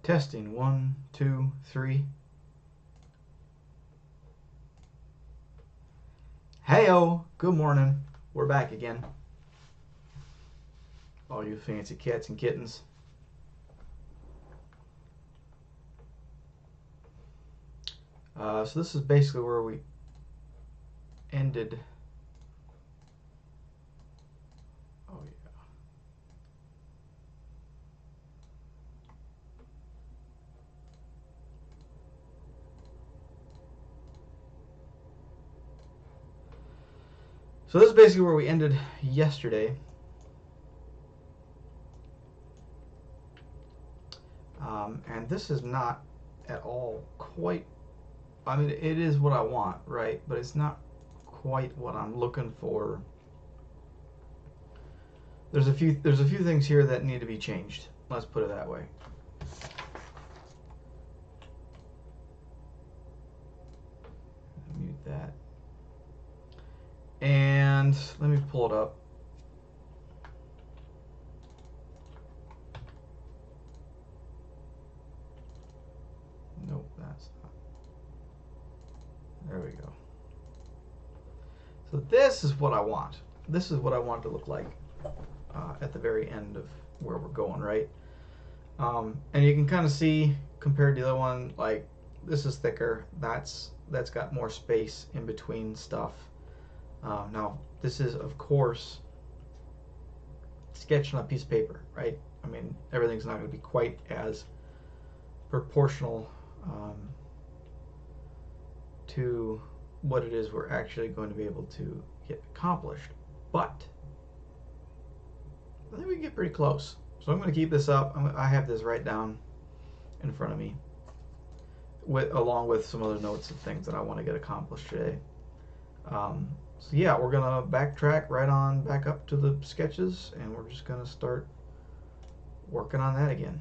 Testing 1, 2, 3. Heyo, good morning. We're back again. All you fancy cats and kittens. So this is basically where we ended. Oh yeah. So this is basically where we ended yesterday. And this is not at all quite, I mean, it is what I want, right? But it's not quite what I'm looking for. There's a few things here that need to be changed. Let's put it that way. Mute that. And let me pull it up. Nope, that's not. There we go. So this is what I want. This is what I want it to look like at the very end of where we're going, right? And you can kind of see compared to the other one, like this is thicker. That's got more space in between stuff. Now this is, of course, sketched on a piece of paper, right? I mean, everything's not going to be quite as proportional to what it is we're actually going to be able to get accomplished. But I think we get pretty close. So I'm going to keep this up. I have this right down in front of me, along with some other notes of things that I want to get accomplished today. So yeah, we're going to backtrack right on back up to the sketches, and we're just going to start working on that again.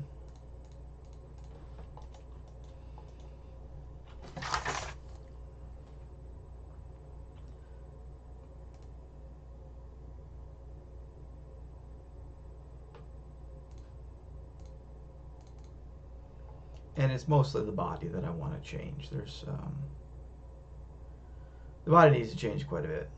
And it's mostly the body that I want to change. There's the body needs to change quite a bit.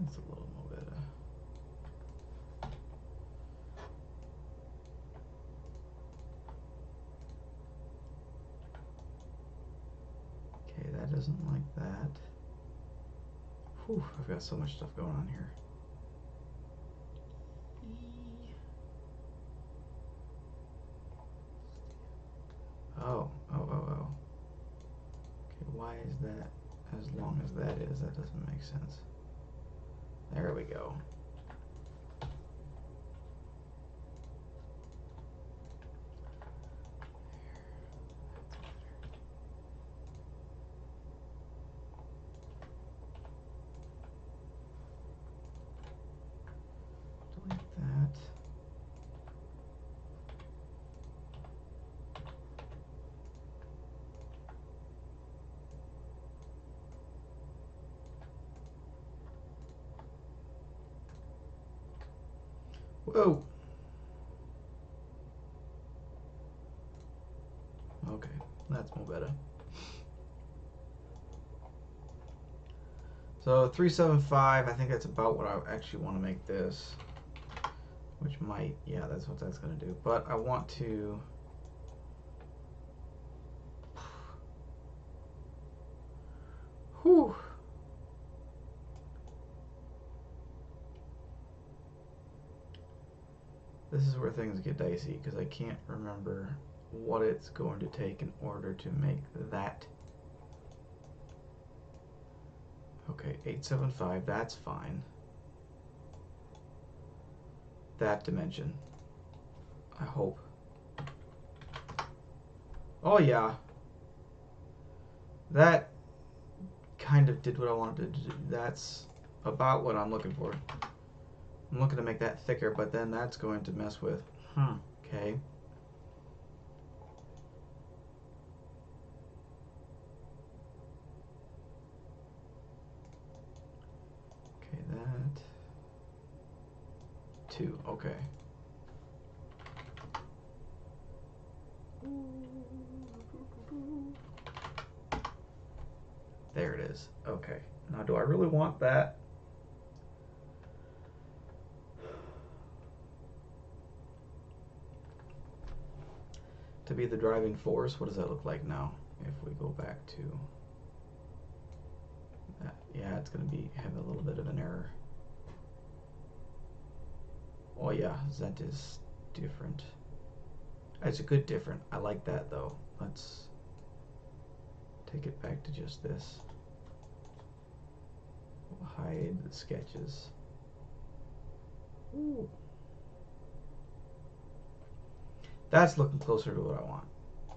It's a little more better. Okay, that doesn't like that. Whew, I've got so much stuff going on here. Oh. Okay, why is that as long as that is? That doesn't make sense. There we go. Delete that. Whoa. Okay, that's more better. So 375, I think that's about what I actually want to make this. Which might, yeah, that's what that's going to do. But I want to... Whew. This is where things get dicey, because I can't remember what it's going to take in order to make that. Okay, 875, that's fine. That dimension, I hope. Oh yeah. That kind of did what I wanted to do. That's about what I'm looking for. I'm looking to make that thicker, but then that's going to mess with, okay. Okay, that, 2, okay. There it is. Okay. Now, do I really want that? To be the driving force? What does that look like now? If we go back to that. Yeah, it's going to have a little bit of an error. Oh yeah, that is different. It's a good different. I like that though. Let's take it back to just this. We'll hide the sketches. Ooh. That's looking closer to what I want.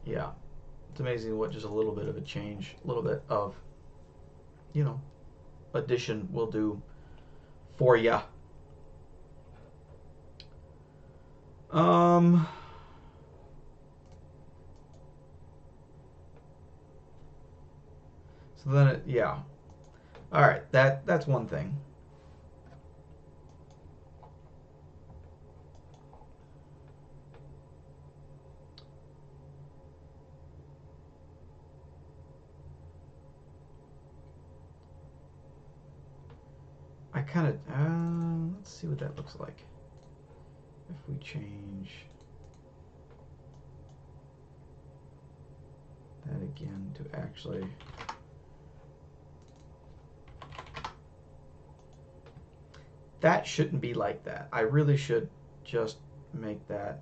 Yeah. It's amazing what just a little bit of a change, a little bit of, you know, addition will do for ya. So then it, yeah. All right, that's one thing. I kind of, let's see what that looks like. If we change that again to actually, that shouldn't be like that. I really should just make that,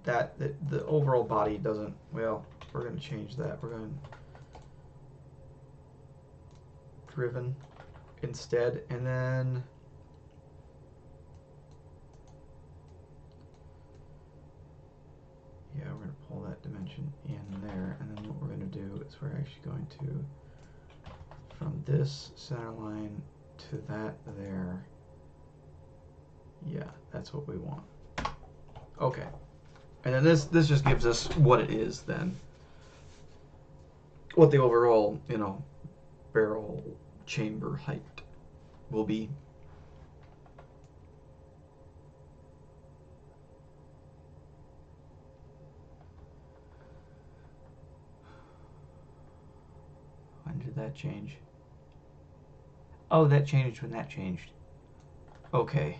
the overall body doesn't, well, we're going to change that. We're going to driven instead, and then yeah, we're going to pull that dimension in there, and then what we're going to do is we're actually going to, from this center line to that there, yeah, that's what we want. Okay, and then this just gives us what it is then, what the overall, you know, barrel chamber height will be. When did that change? Oh, that changed when that changed. Okay.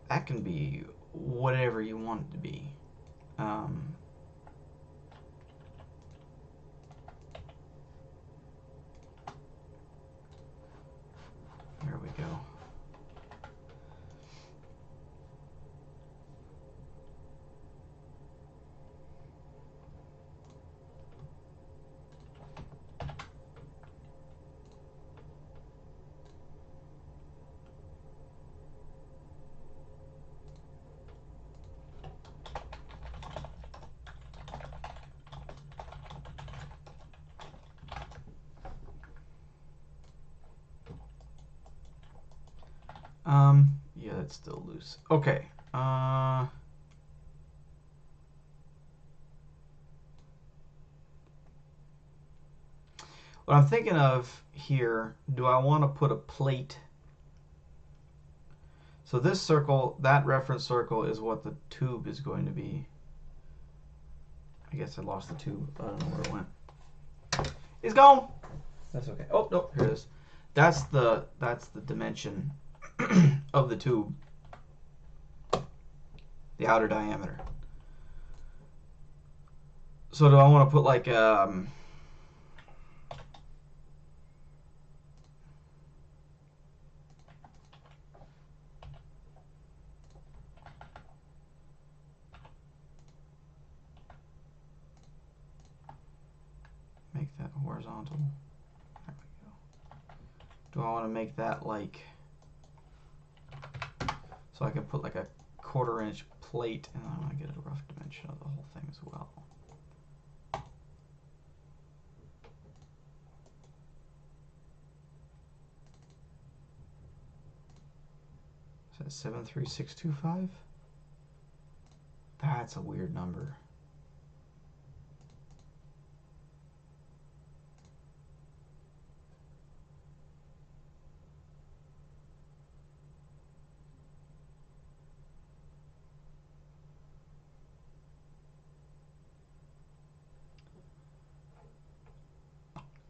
That can be whatever you want it to be. There we go. Yeah, that's still loose. Okay. What I'm thinking of here, do I want to put a plate? So this circle, that reference circle is what the tube is going to be. I guess I lost the tube. I don't know where it went. It's gone. That's okay. Oh, no, here it is. That's the dimension of the tube. The outer diameter. So do I want to put like make that horizontal? There we go. Do I want to make that like, so I can put like a 1/4 inch plate, and I want to get a rough dimension of the whole thing as well. Is that 73625? That's a weird number.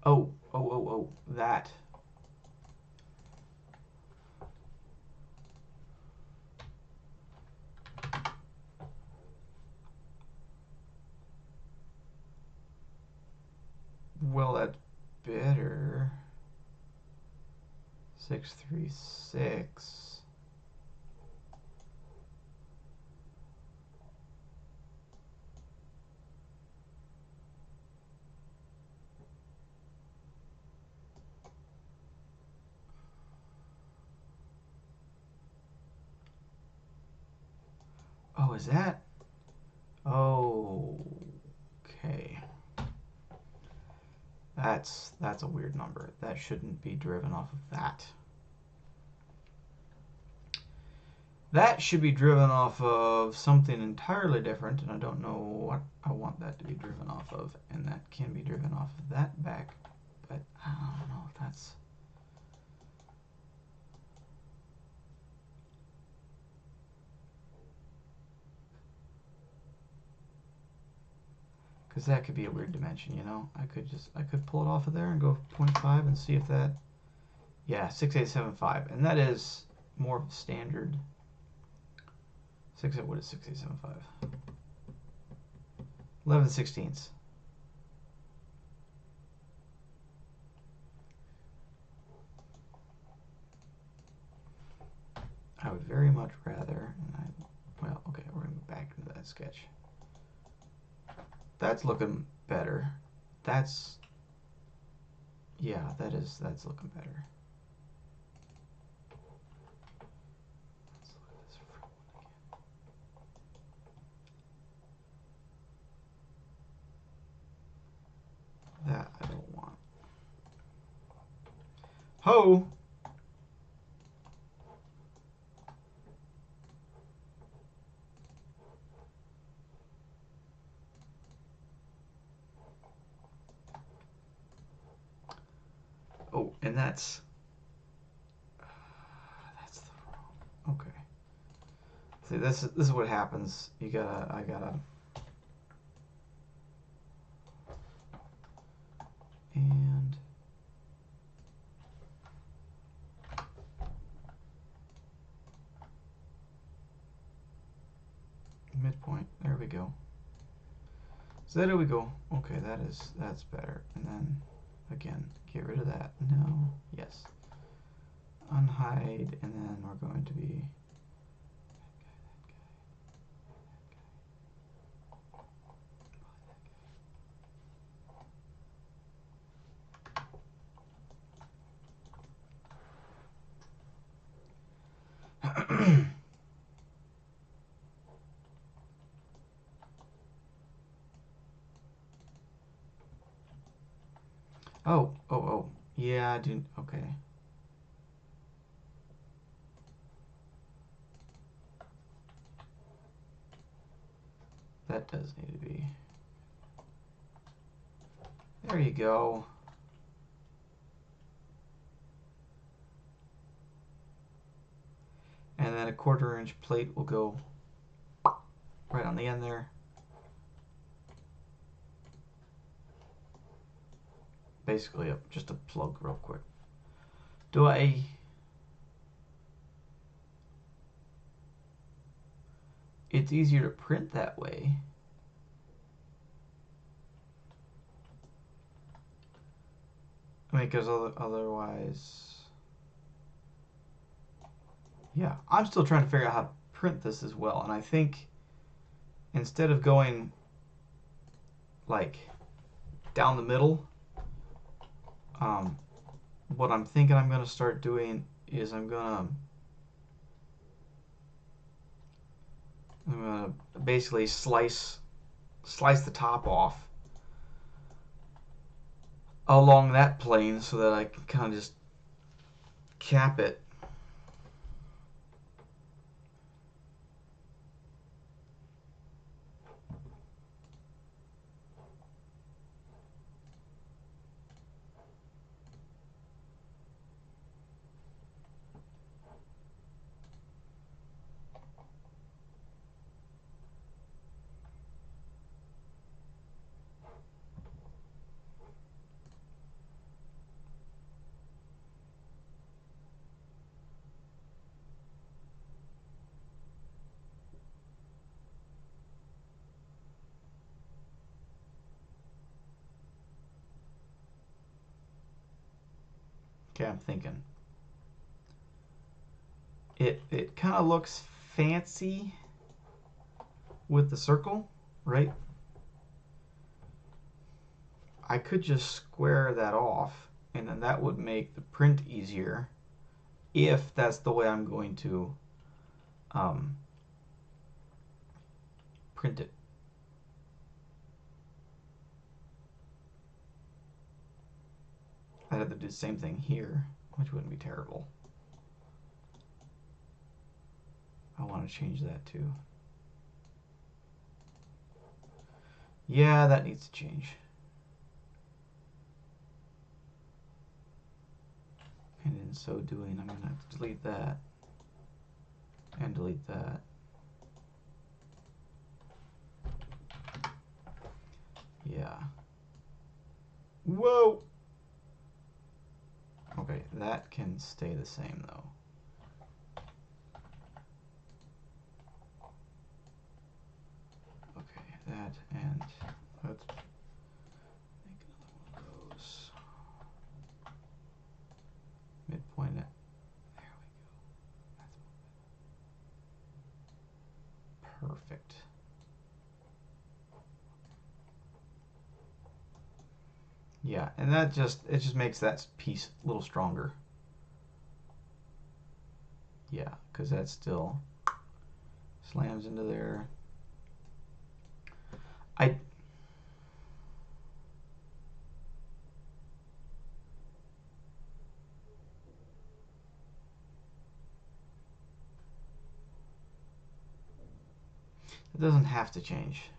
Oh, that. Well, that's better. 636. Oh, is that? Oh, okay. That's a weird number. That shouldn't be driven off of that. That should be driven off of something entirely different, and I don't know what I want that to be driven off of, and that can be driven off of that back, but I don't know if that's... Because that could be a weird dimension, you know? I could pull it off of there and go 0.5 and see if that... Yeah, 6875, and that is more of a standard... What is 6875? 11/16. I would very much rather, well, okay, we're going to go back into that sketch. That's looking better. That's, yeah, that's looking better. Let's look at this front one again. That I don't want. Ho! Oh, and that's the wrong. Okay. See, this is what happens. I gotta. And midpoint. There we go. So there we go. Okay, that's better. And then again, get rid of that. No. Yes. Unhide, and then we're going to be oh. Yeah, I do. Okay. That does need to be. There you go. And then a 1/4 inch plate will go right on the end there. Basically, just a plug real quick. It's easier to print that way. I mean, because otherwise... Yeah, I'm still trying to figure out how to print this as well. And I think instead of going like down the middle, what I'm thinking I'm going to start doing is I'm going to basically slice the top off along that plane so that I can kind of just cap it. Okay, I'm thinking. It kind of looks fancy with the circle, right? I could just square that off, and then that would make the print easier if that's the way I'm going to print it. I'd have to do the same thing here, which wouldn't be terrible. I want to change that too. Yeah, that needs to change. And in so doing, I'm going to have to delete that and delete that. Yeah. Whoa! Okay, that can stay the same though. Okay, that, and let's make another one of those. Midpoint it. There we go. That's perfect. Yeah, and it just makes that piece a little stronger. Yeah, because that still slams into there. It doesn't have to change.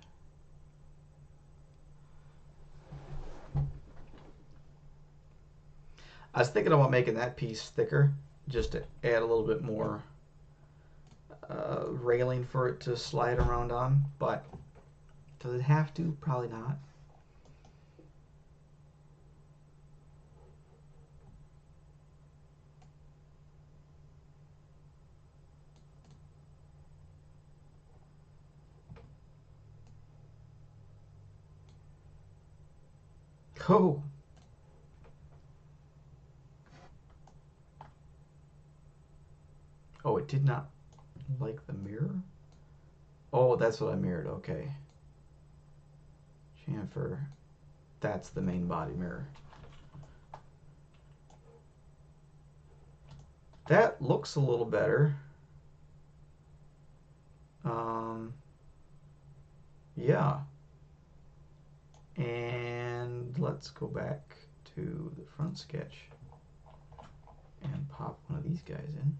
I was thinking about making that piece thicker just to add a little bit more railing for it to slide around on, but does it have to? Probably not. Oh. Oh, it did not like the mirror? Oh, that's what I mirrored. Okay. Chamfer. That's the main body mirror. That looks a little better. Yeah. And let's go back to the front sketch and pop one of these guys in.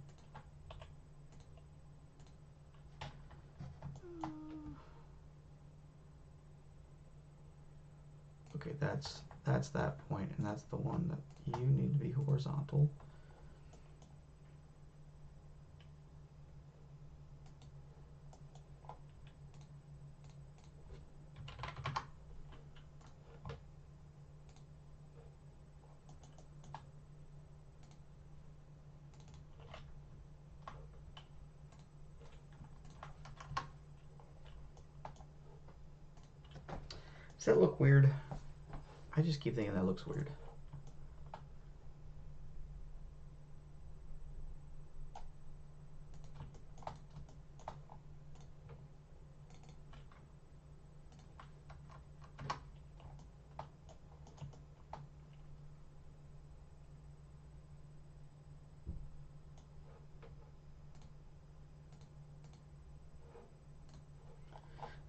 Okay, that's that point, and that's the one that you need to be horizontal. Does that look weird? I just keep thinking that looks weird.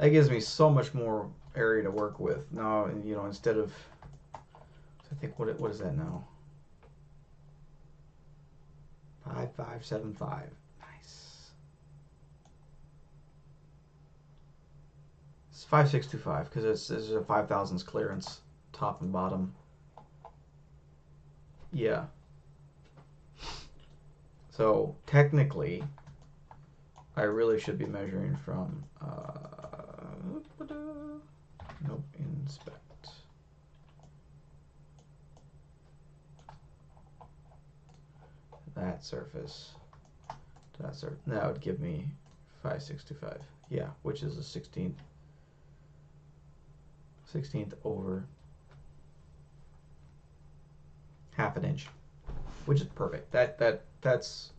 That gives me so much more area to work with. Now, you know, instead of, I think, what is that now? 5575. Nice. It's 5625 because it's a 5,000s clearance, top and bottom. Yeah. So technically, I really should be measuring from. Nope. Inspect. That surface to that surface. That would give me 5625. Yeah, which is a 16th over half an inch, which is perfect. That's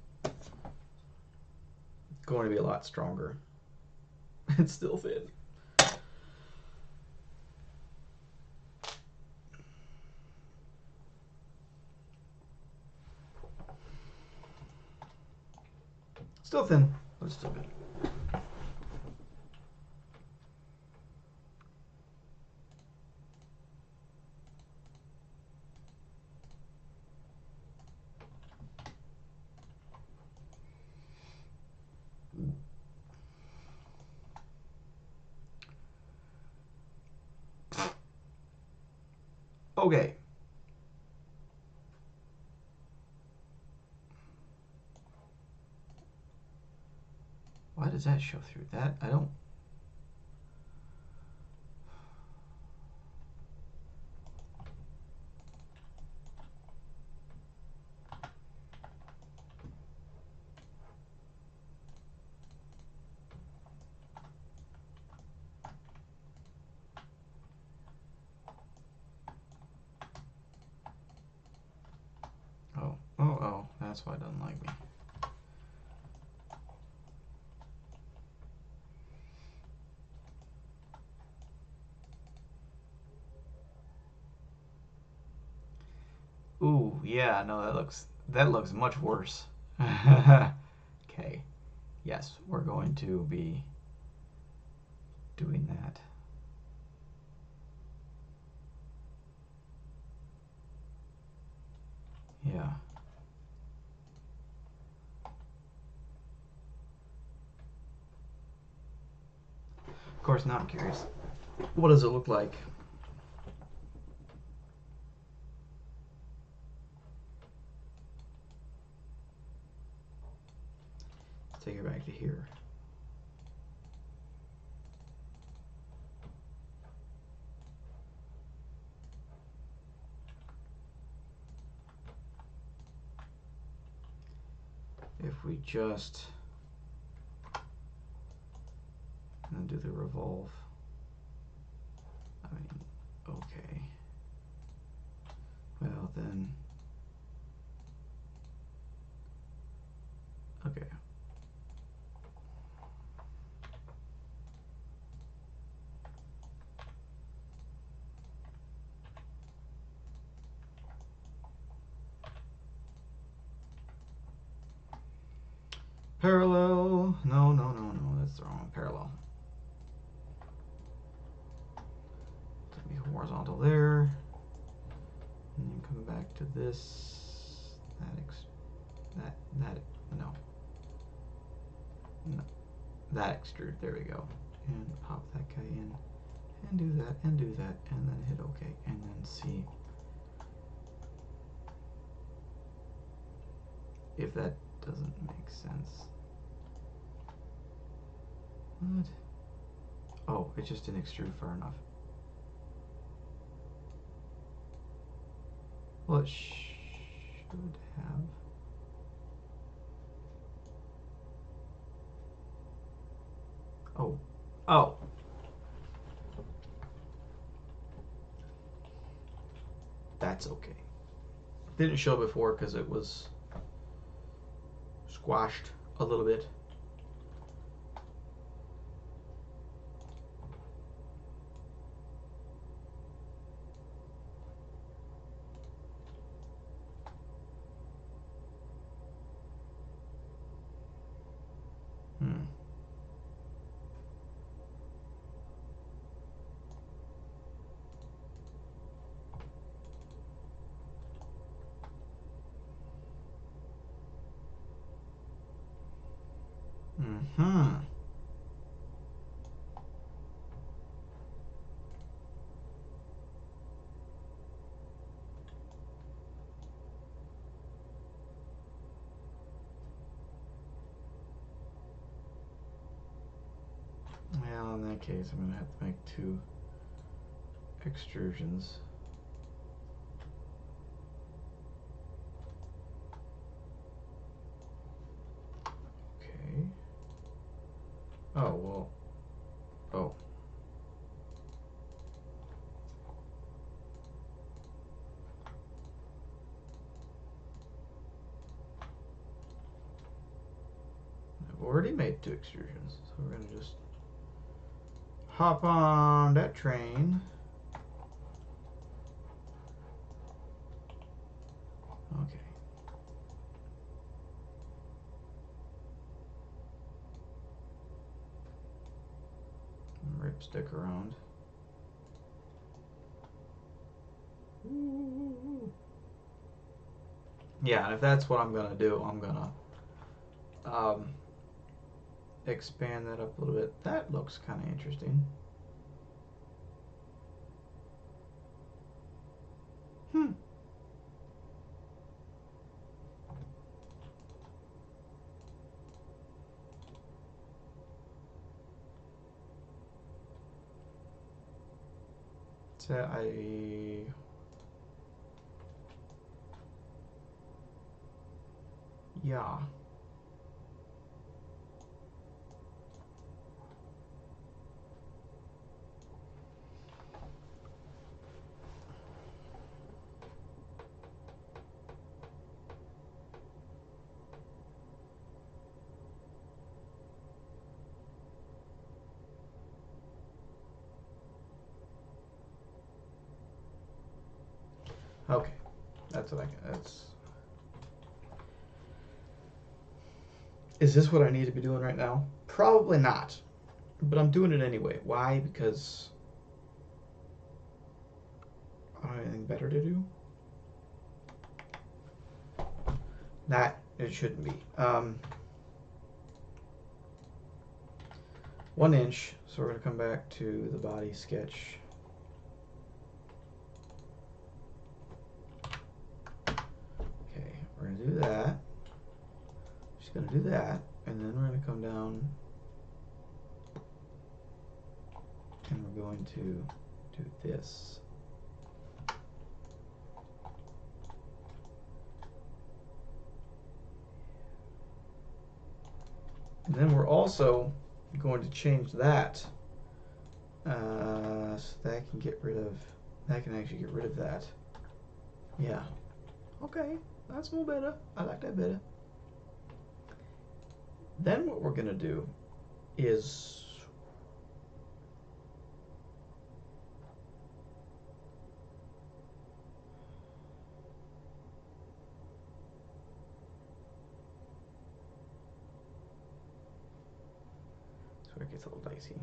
going to be a lot stronger. It's still thin. Still thin, but it's still good. Okay. Why does that show through that? I don't. Oh, that's why it doesn't like me. Ooh, yeah, no, that looks much worse. Okay. Yes, we're going to be doing that. Yeah. Of course, now I'm curious. What does it look like? Let's take it back to here. If we just and do the revolve. I mean, okay. Well then, okay. Parallel, no, that's the wrong parallel. It's gonna be horizontal there. And then come back to this, that extrude, there we go. And pop that guy in, and do that, and then hit OK, and then see if that doesn't make sense. What? Oh, it just didn't extrude far enough. Well, it should have. Oh. That's okay. Didn't show before because it was squashed a little bit. Hmm. Well, in that case, I'm gonna have to make 2 extrusions. Okay. Oh, well. Oh. I've already made 2 extrusions, so we're gonna just hop on that train. Okay. Ripstick around. Ooh. Yeah, and if that's what I'm gonna do, I'm gonna expand that up a little bit. That looks kind of interesting. Hmm. So yeah. Okay. That's what that's. Is this what I need to be doing right now? Probably not. But I'm doing it anyway. Why? Because I don't have anything better to do. That it shouldn't be. 1 inch. So we're gonna come back to the body sketch. Okay, we're gonna do that. Just gonna do that, and then we're gonna come down, and we're going to do this. And then we're also going to change that so that can get rid of, that can actually get rid of that. Yeah. Okay, that's more better. I like that better. Then what we're going to do is so it gets a little dicey.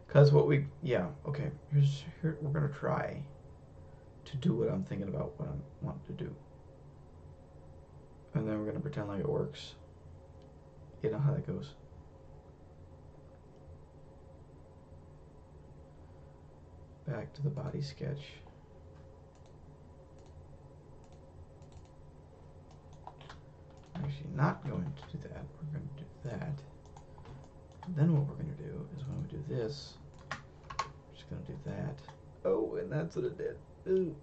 Because what we, yeah, okay, here we're going to try to do what I'm thinking about what I want to do. And then we're going to pretend like it works. You know how that goes. Back to the body sketch. I'm actually not going to do that. We're going to do that. And then what we're going to do is when we do this, we're just going to do that. Oh, and that's what it did. Ooh.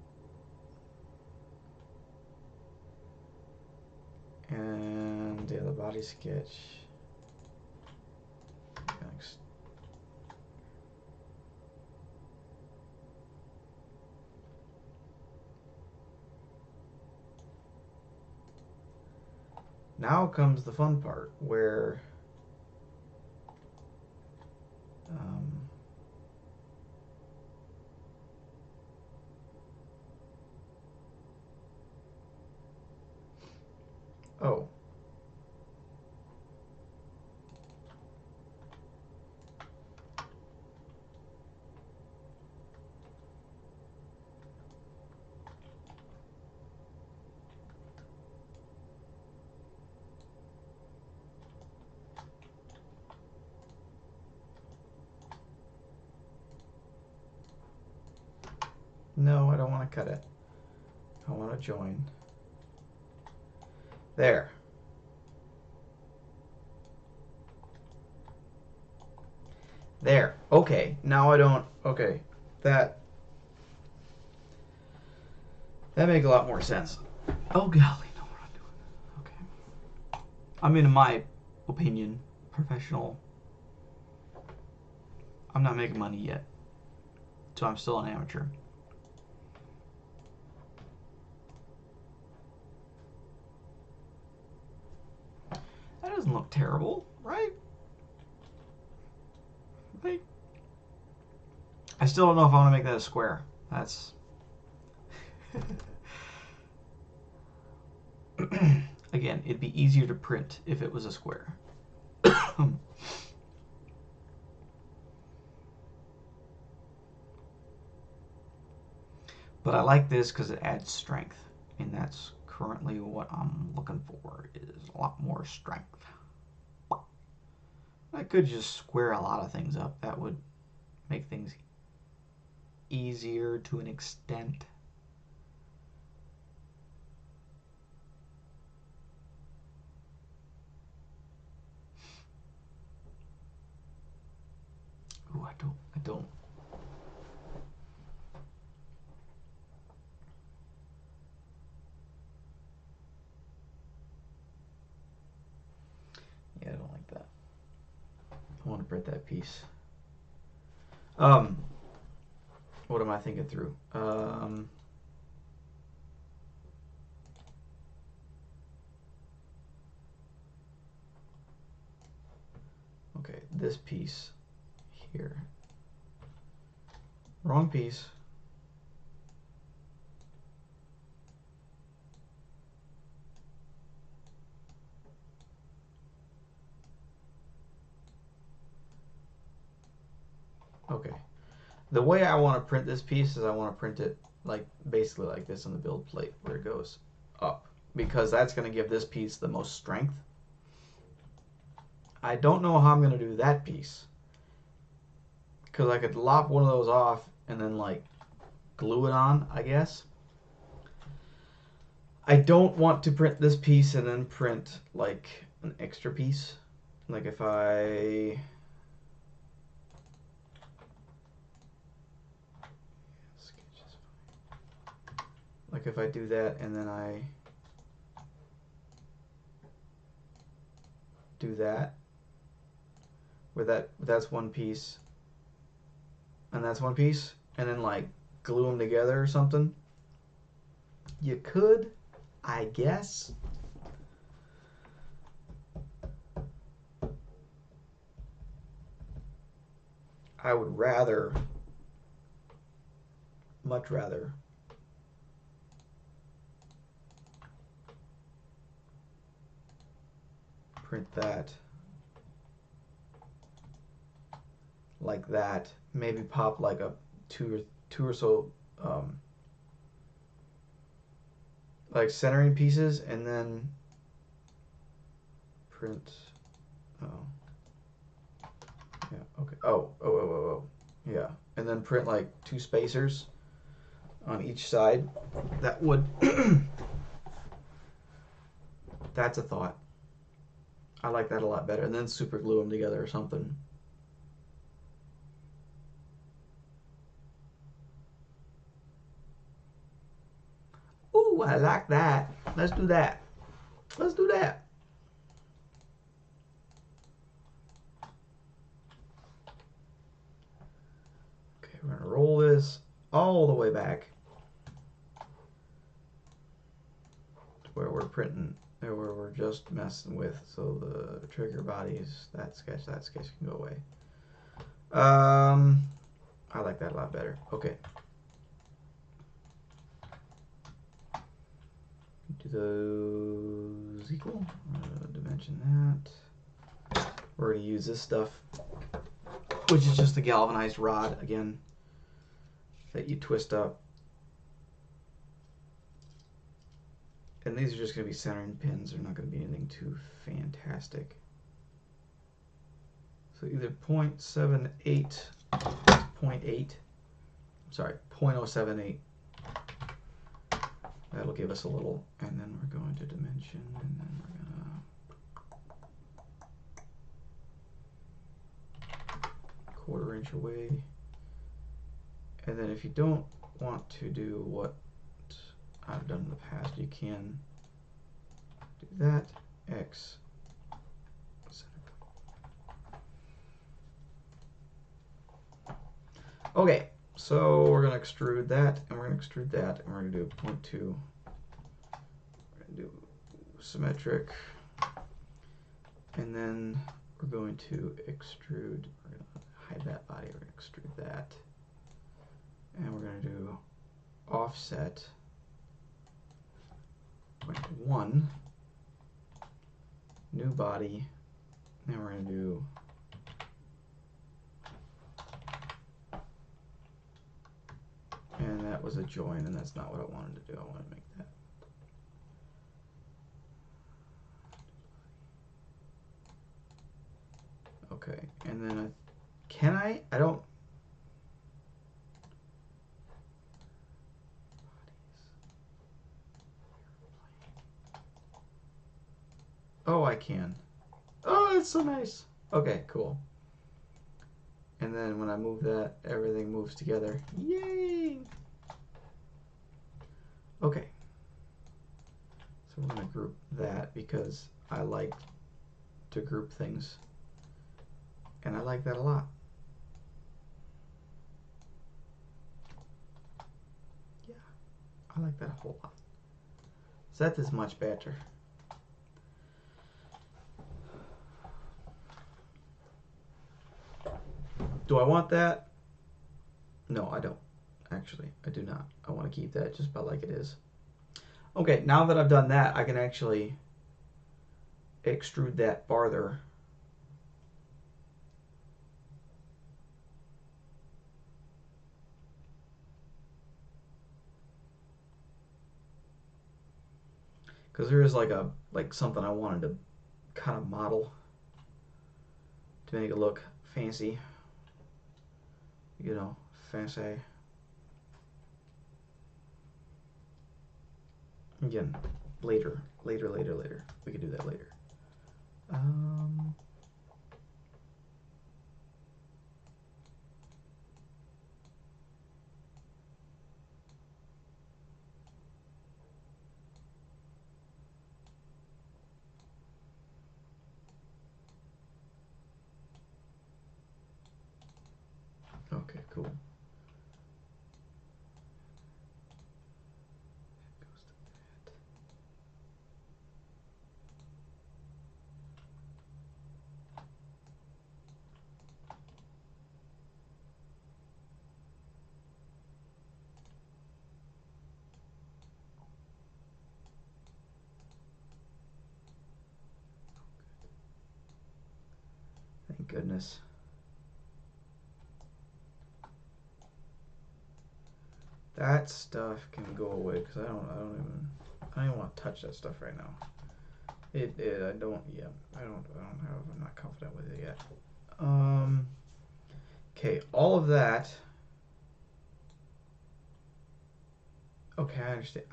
And yeah, the body sketch. Next. Now comes the fun part where oh. want to cut it. I want to join. There. There. Okay. Now I don't. Okay. That makes a lot more sense. Oh golly, know what I'm doing. Okay. I mean, in my opinion, professional. I'm not making money yet, so I'm still an amateur. That doesn't look terrible, right? Right? I still don't know if I want to make that a square. That's again, it'd be easier to print if it was a square. But I like this because it adds strength, and that's currently what I'm looking for, is a lot more strength. I could just square a lot of things up. That would make things easier to an extent. Ooh, I don't. Yeah, I don't like that. I want to print that piece. What am I thinking through? Okay, this piece here. Wrong piece. Okay. The way I want to print this piece is I want to print it like basically like this on the build plate where it goes up, because that's going to give this piece the most strength. I don't know how I'm going to do that piece, because I could lop one of those off and then like glue it on, I guess. I don't want to print this piece and then print like an extra piece. Like if I do that and then I do that, where that's one piece and that's one piece, and then like glue them together or something. You could, I guess. I would rather, much rather, print that like that. Maybe pop like a two or so like centering pieces, and then print. Oh, yeah. Okay. Oh. Yeah, and then print like two spacers on each side. That would. That's a thought. I like that a lot better. And then super glue them together or something. Ooh, I like that. Let's do that. Let's do that. Okay, we're going to roll this all the way back to where we're printing, or where we're just messing with. So the trigger bodies, that sketch can go away. I like that a lot better. Okay. Do those equal? Dimension that. We're going to use this stuff, which is just a galvanized rod, again, that you twist up. And these are just going to be centering pins. They're not going to be anything too fantastic. So either 0.78, 0.8, sorry, 0.078 That'll give us a little, and then we're going to dimension, and then we're gonna 1/4 inch away. And then if you don't want to do what I've done in the past, you can do that, X, center. Okay, so we're gonna extrude that, and we're gonna extrude that, and we're gonna do 0.2. We're gonna do symmetric, and then we're going to extrude. We're gonna hide that body. We're gonna extrude that, and we're gonna do offset 0.1, new body, and then we're gonna do and that was a join, and that's not what I wanted to do. I want to make that. Okay, and then can I? I don't. Oh, I can. Oh, it's so nice. Okay, cool. And then when I move that, everything moves together. Yay! Okay. So we're going to group that because I like to group things. And I like that a lot. Yeah, I like that a whole lot. So that is much better. Do I want that? No, I don't. Actually, I do not. I want to keep that just about like it is. Okay, now that I've done that, I can actually extrude that farther. Because there is like something I wanted to kind of model to make it look fancy. You know, fancy. Again, later. We could do that later. Okay, cool. Thank goodness. That stuff can go away because I don't even want to touch that stuff right now. I don't have, I'm not confident with it yet. Okay, all of that. Okay, I understand.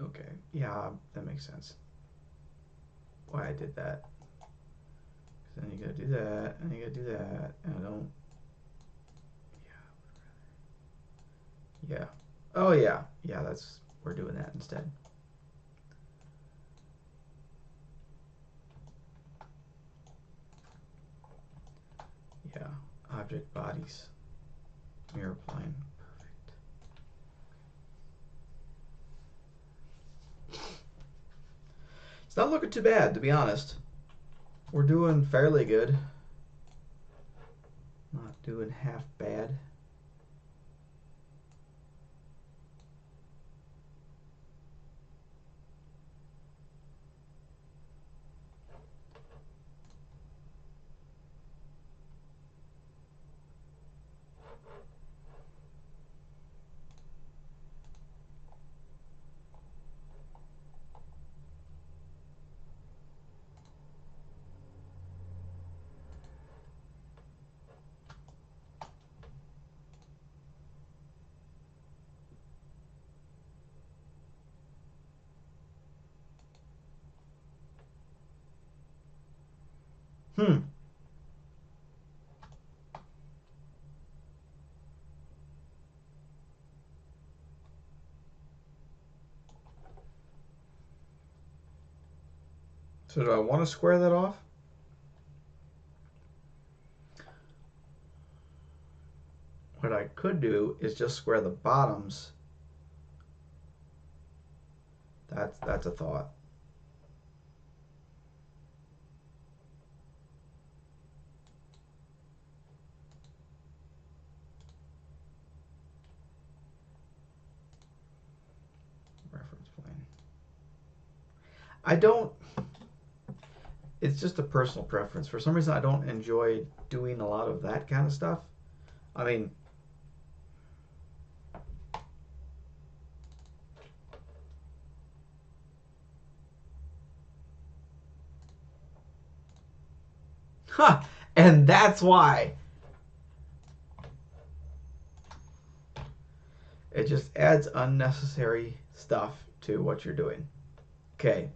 Okay, yeah, that makes sense. Why I did that. Then you gotta do that, and you gotta do that, and I don't. Yeah. Oh yeah, yeah. We're doing that instead. Yeah. Object bodies. Mirror plane. Perfect. It's not looking too bad, to be honest. We're doing fairly good. Not doing half bad. Hmm. So do I want to square that off? What I could do is just square the bottoms. That's a thought. Reference plane. I don't. It's just a personal preference. For some reason, I don't enjoy doing a lot of that kind of stuff. I mean, huh, and that's why. It just adds unnecessary stuff to what you're doing. Okay.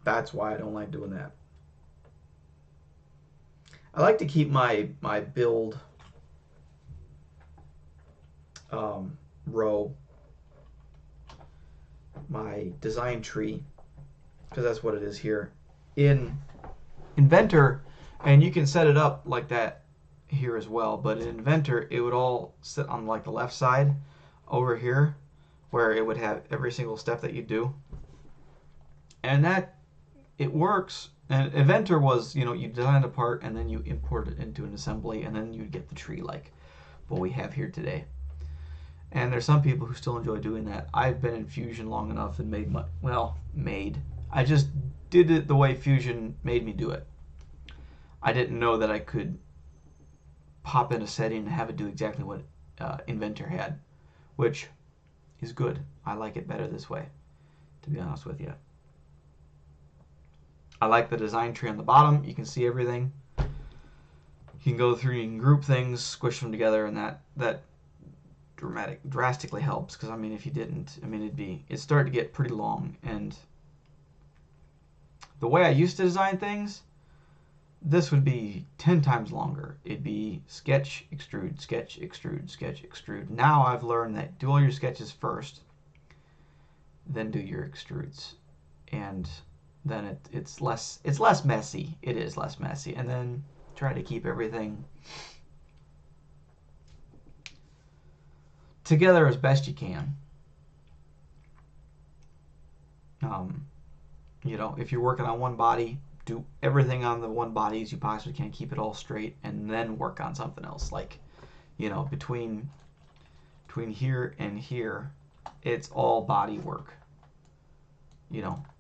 That's why I don't like doing that. I like to keep my build row, my design tree, because that's what it is here, in Inventor, and you can set it up like that here as well, but in Inventor it would all sit on like the left side over here where it would have every single step that you do, and that it works. And Inventor was, you design a part and then you import it into an assembly and then you get the tree like what we have here today. And there's some people who still enjoy doing that. I've been in Fusion long enough and I just did it the way Fusion made me do it. I didn't know that I could pop in a setting and have it do exactly what Inventor had, which is good. I like it better this way, to be honest with you. I like the design tree on the bottom. You can see everything. You can go through, you can group things, squish them together, and that drastically helps. Because I mean, if you didn't, I mean, it'd start to get pretty long. And the way I used to design things, this would be 10 times longer. It'd be sketch, extrude, sketch, extrude, sketch, extrude. Now I've learned that do all your sketches first, then do your extrudes, and then it's less messy. It is less messy, and then try to keep everything together as best you can. If you're working on one body, do everything on the one body as you possibly can, keep it all straight, and then work on something else. Like, between here and here, it's all body work.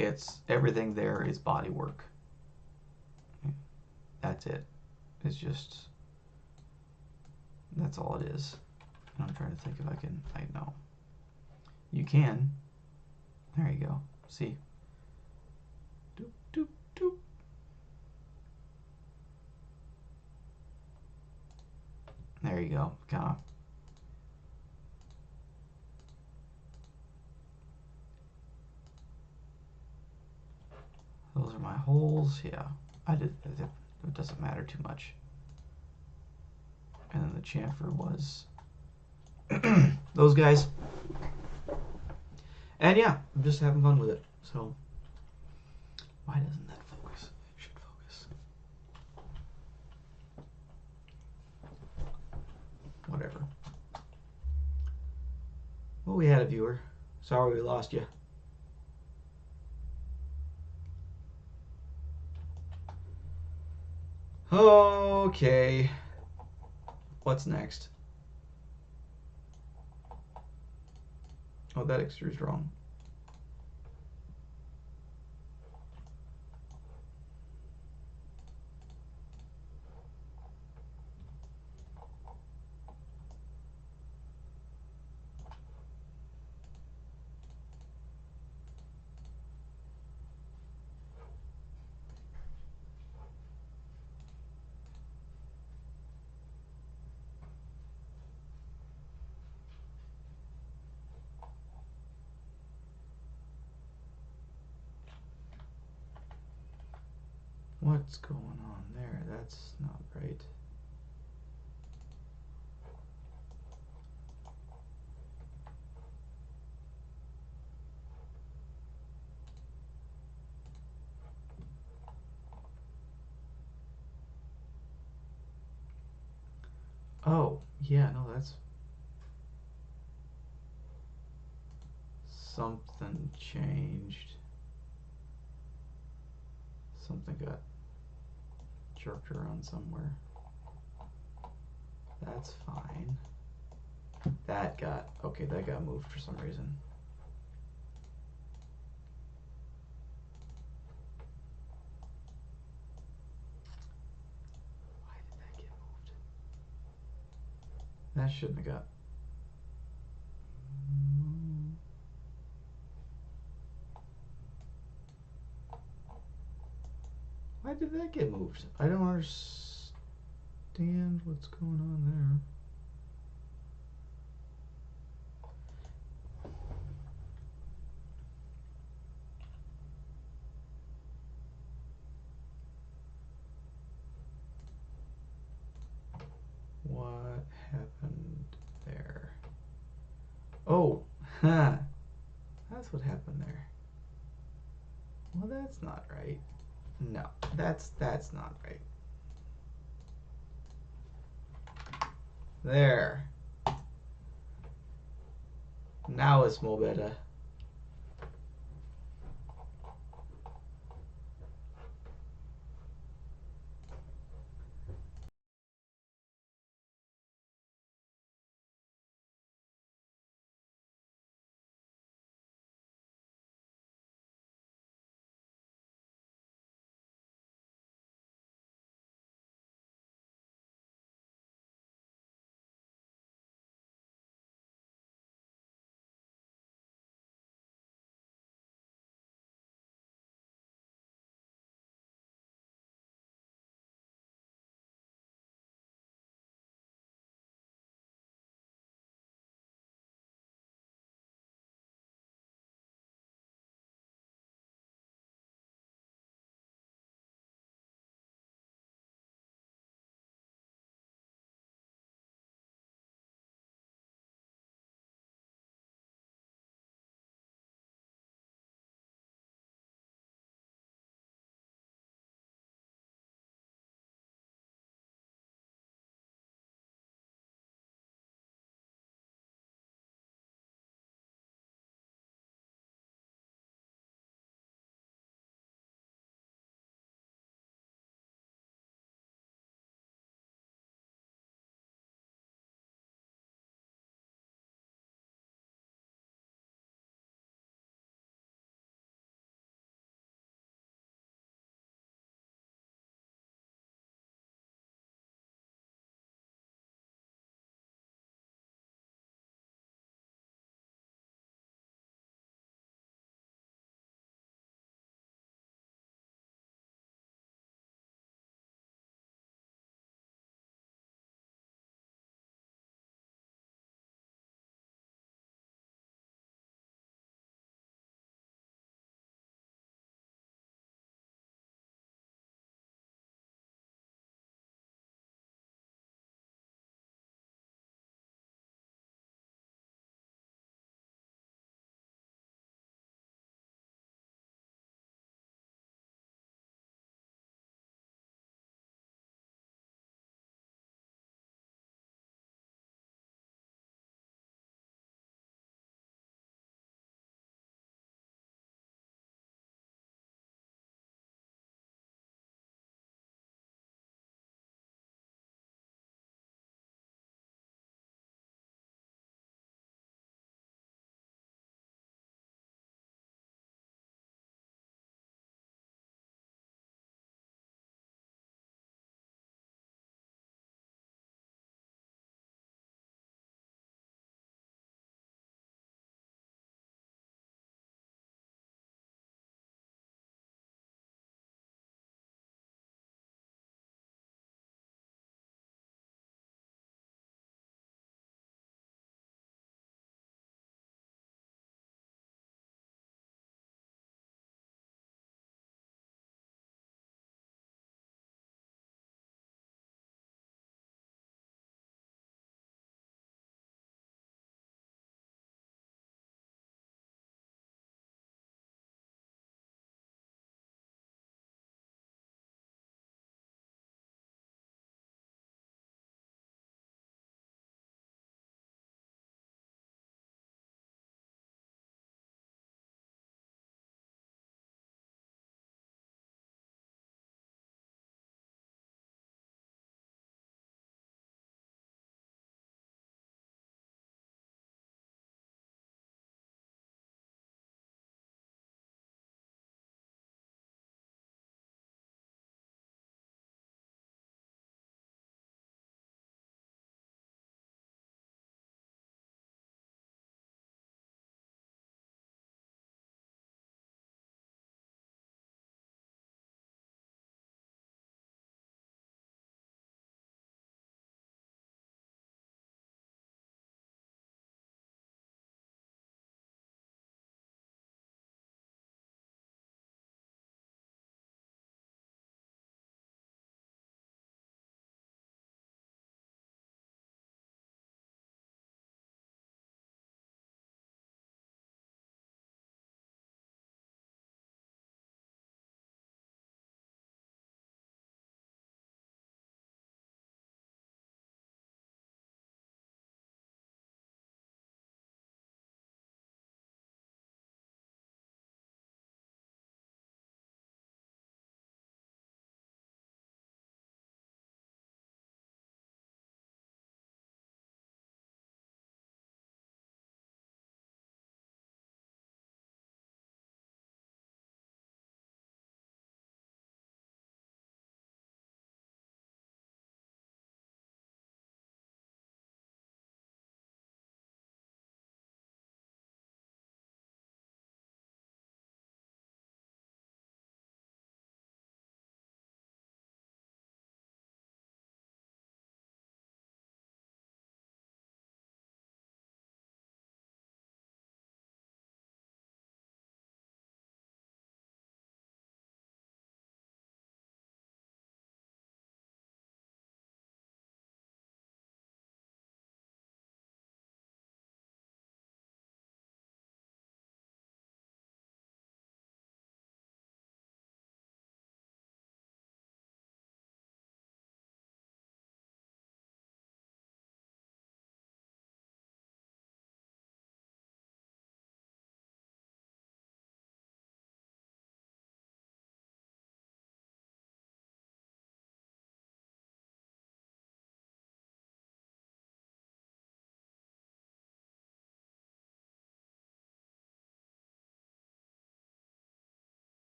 It's everything there is body work. That's it. It's just, that's all it is. And I'm trying to think if I know. You can. There you go. See? Doop, doop, doop. There you go. Kind of. Those are my holes. Yeah. It doesn't matter too much. And then the chamfer was those guys. And yeah, I'm just having fun with it. So why doesn't that focus? It should focus. Whatever. Well, we had a viewer. Sorry we lost you. Okay. What's next? Oh, that extrude's wrong. What's going on there? That's not right. Oh, yeah, no, that's something changed. Something got jerked around somewhere. That's fine. That got, okay, that got moved for some reason. Why did that get moved? That shouldn't have got. Why did that get moved? I don't understand what's going on there. What happened there? Oh, huh. That's what happened there. Well, that's not right. No, that's not right. There. Now it's more better.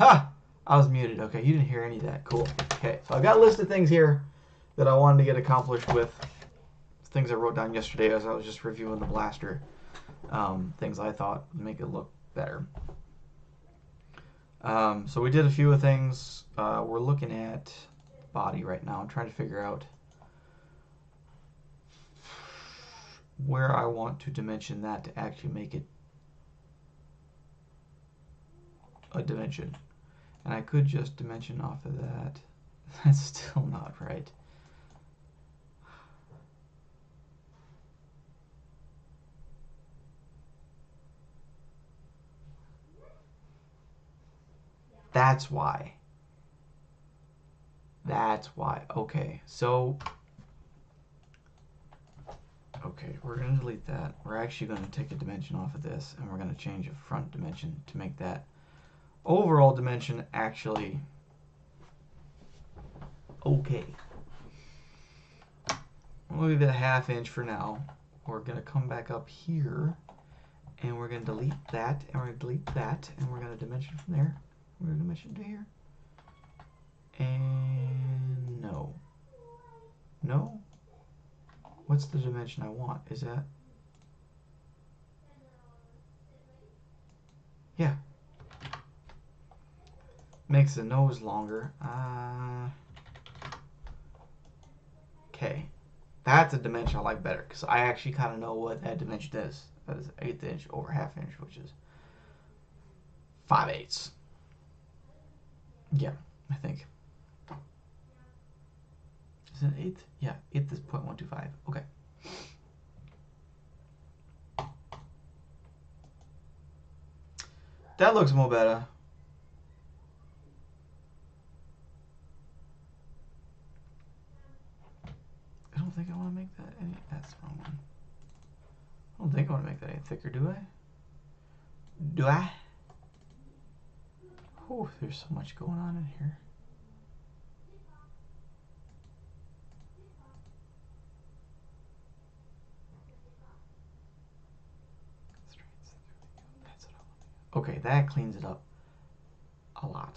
Ha! I was muted. Okay, you didn't hear any of that. Cool. Okay, so I've got a list of things here that I wanted to get accomplished with. Things I wrote down yesterday as I was just reviewing the blaster. Things I thought would make it look better. So we did a few of things. We're looking at body right now. I'm trying to figure out where I want to dimension that to actually make it a dimension. And I could just dimension off of that. That's still not right. That's why. That's why. Okay, so... Okay, we're going to delete that. We're actually going to take a dimension off of this, and we're going to change a front dimension to make that overall dimension actually okay. We'll leave it a 1/2 inch for now. We're going to come back up here, and we're going to delete that, and we're going to delete that, and we're going to dimension from there. We're going to dimension to here. And no. No? What's the dimension I want? Is that... Yeah. Makes the nose longer. Okay. That's a dimension I like better, because I actually kind of know what that dimension is. That is 1/8 inch over 1/2 inch, which is 5/8. Yeah, I think. Is it 1/8? Yeah, 1/8 is 0.125. Okay. That looks more better. I don't think I want to make that any... That's the wrong one. I don't think I want to make that any thicker, do I? Do I? Oh, there's so much going on in here. That's what I want. Okay, that cleans it up a lot.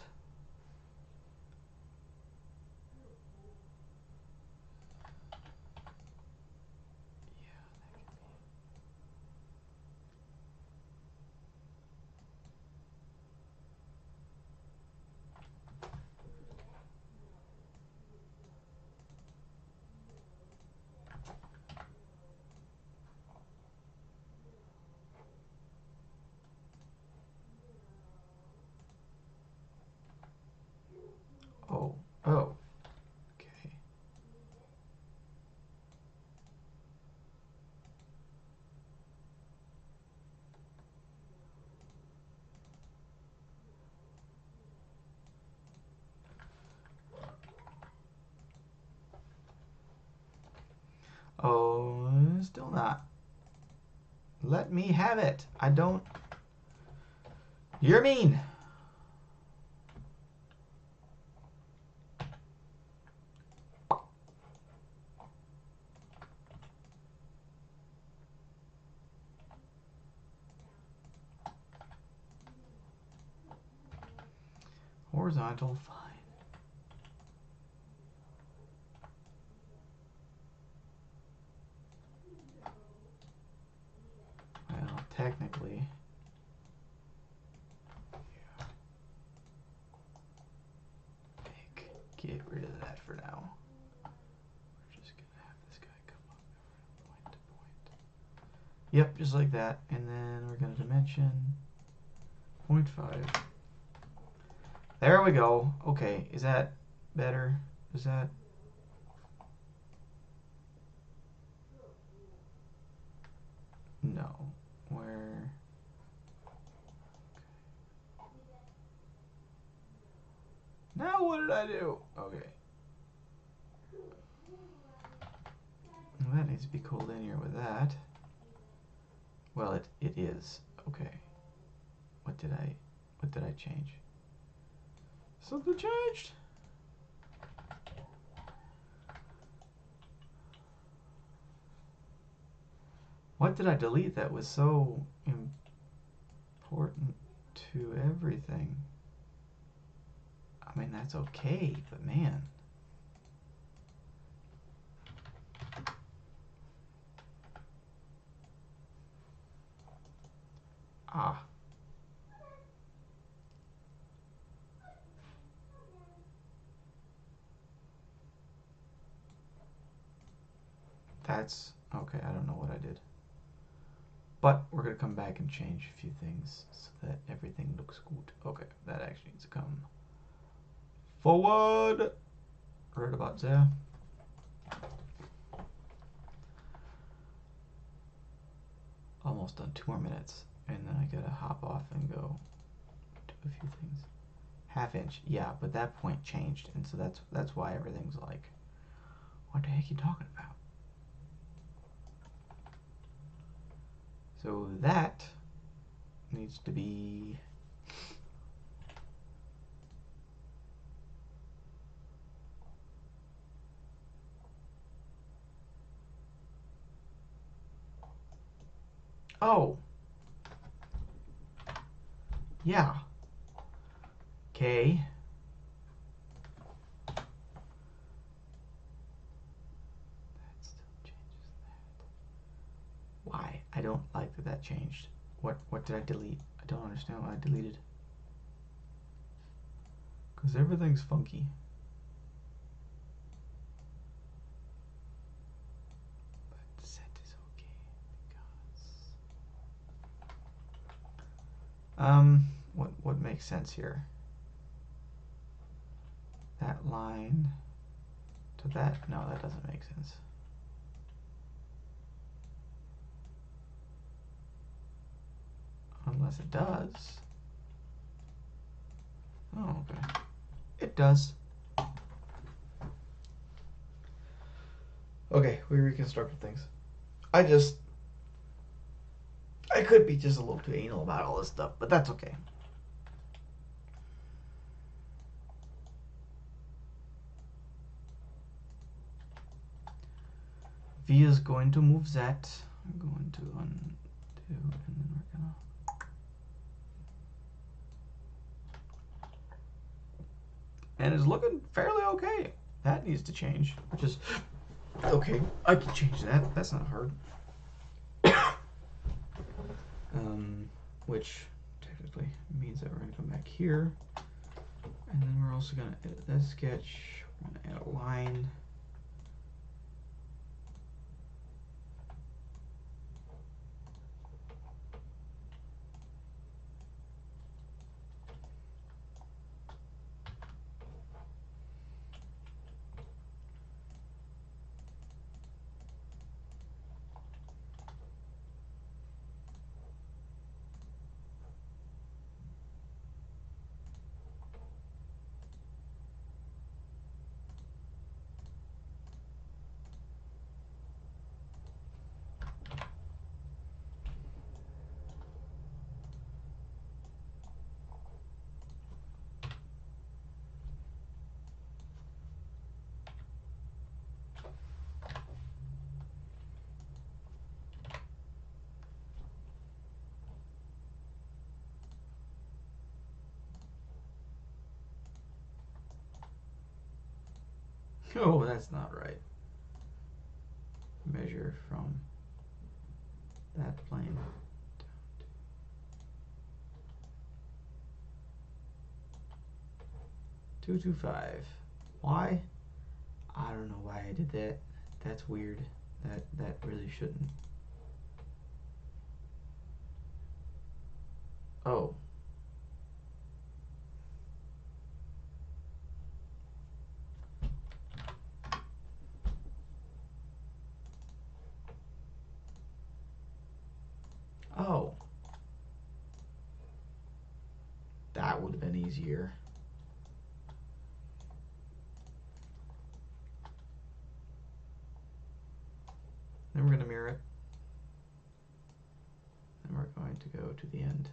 Oh, oh, okay. Oh, still not. Let me have it. I don't... You're mean. Horizontal, fine. Well, technically... Get rid of that for now. We're just going to have this guy come up point to point. Yep, just like that. And then we're going to dimension 0.5. There we go. Okay, is that better? Is that... No. Where... Now what did I do? Okay. Well, that needs to be collinear with that. Well, it is. Okay. What did I change? Something changed? What did I delete that was so important to everything? I mean, that's okay, but man. Ah. That's okay. I don't know what I did. But we're going to come back and change a few things so that everything looks good. Okay, that actually needs to come forward. Right about there. Almost done. 2 more minutes. And then I got to hop off and go do a few things. 1/2 inch. Yeah, but that point changed. And so that's why everything's like, what the heck are you talking about? So that needs to be oh yeah, okay, that still changes that. Why? I don't like that changed. What did I delete? I don't understand what I deleted, because everything's funky. But set is okay because what makes sense here? That line to that? No, that doesn't make sense. Unless it does. Oh, okay. It does. Okay, we reconstructed things. I could be just a little too anal about all this stuff, but that's okay. V is going to move that. I'm going to undo, and then we're gonna. And it's looking fairly okay. That needs to change, which is okay. I can change that. That's not hard. Which technically means that we're gonna come back here, and then we're also gonna edit that sketch. We're gonna add a line. Oh, that's not right. Measure from that plane down to 225. Why? I don't know why I did that. That's weird. That really shouldn't. Oh. Oh. That would have been easier. Then we're going to mirror it. And we're going to go to the end.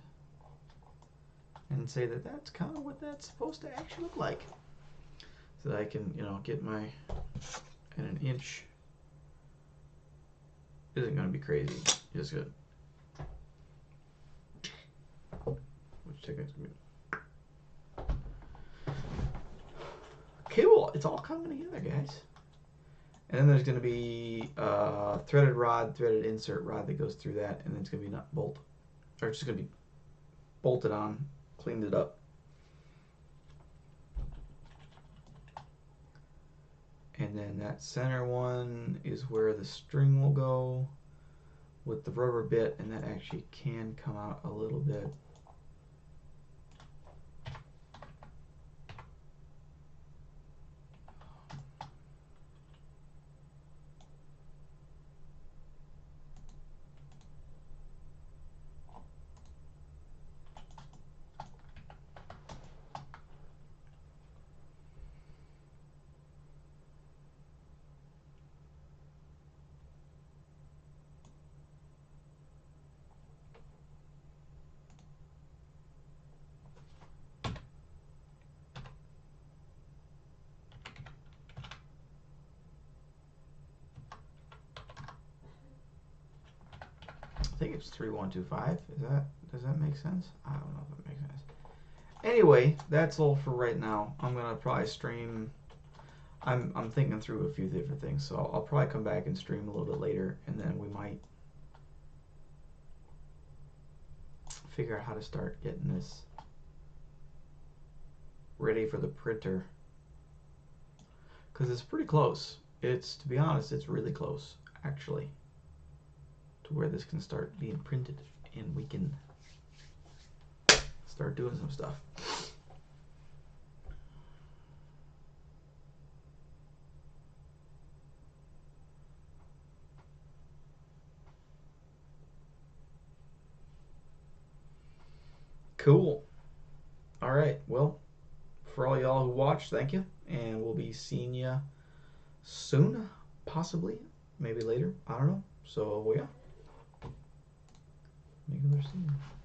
And say that that's kind of what that's supposed to actually look like. So that I can, get my, and an inch isn't going to be crazy. Just good. Which technically, Cool. It's all coming together, guys. And then there's going to be a threaded rod, threaded insert rod that goes through that, and then it's going to be nut bolt, or it's just going to be bolted on, cleaned it up. And then that center one is where the string will go with the rubber bit, and that actually can come out a little bit. I think it's 3125. Does that make sense? I don't know if it makes sense. Anyway, that's all for right now. I'm gonna probably stream. I'm thinking through a few different things, so I'll probably come back and stream a little bit later, and then we might figure out how to start getting this ready for the printer, because it's pretty close. It's, to be honest, it's really close actually to where this can start being printed, and we can start doing some stuff. Cool. All right. Well, for all y'all who watched, thank you, and we'll be seeing you soon, possibly, maybe later. I don't know. So yeah, maybe we'll see you.